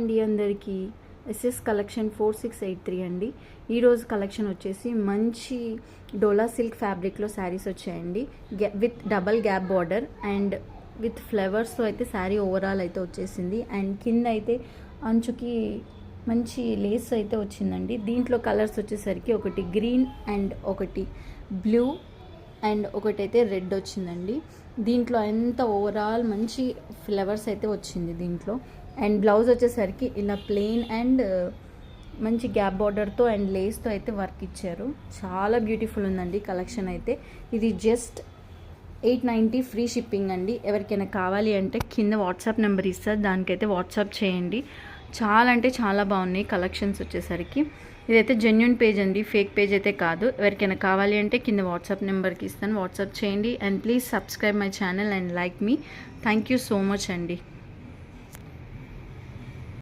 అండి అందరికీ. SS collection 4683 అండి. ఈరోజు కలెక్షన్ వచ్చేసి మంచి డోలా సిల్క్ ఫ్యాబ్రిక్లో శారీస్ వచ్చాయండి. With double gap border and with ఫ్లవర్స్తో అయితే శారీ ఓవరాల్ అయితే వచ్చేసింది. అండ్ కింద అయితే అంచుకి మంచి లేస్ అయితే వచ్చిందండి. దీంట్లో కలర్స్ వచ్చేసరికి ఒకటి గ్రీన్ అండ్ ఒకటి బ్లూ అండ్ ఒకటైతే రెడ్ వచ్చిందండి. దీంట్లో ఎంత ఓవరాల్ మంచి ఫ్లవర్స్ అయితే వచ్చింది దీంట్లో. అండ్ బ్లౌజ్ వచ్చేసరికి ఇలా ప్లెయిన్ అండ్ మంచి గ్యాప్ బార్డర్తో అండ్ లేస్తో అయితే వర్క్ ఇచ్చారు. చాలా బ్యూటిఫుల్ ఉందండి కలెక్షన్ అయితే. ఇది జస్ట్ 890 ఫ్రీ షిప్పింగ్ అండి. ఎవరికైనా కావాలి అంటే కింద వాట్సాప్ నెంబర్ ఇస్తారు, దానికైతే వాట్సాప్ చేయండి. చాలా అంటే చాలా బాగున్నాయి కలెక్షన్స్ వచ్చేసరికి. ఇదైతే జెన్యున్ పేజ్ అండి, ఫేక్ పేజ్ అయితే కాదు. ఎవరికైనా కావాలి అంటే కింద వాట్సాప్ నెంబర్కి ఇస్తాను, వాట్సాప్ చేయండి. And please subscribe my channel and like me. Thank you so much అండి.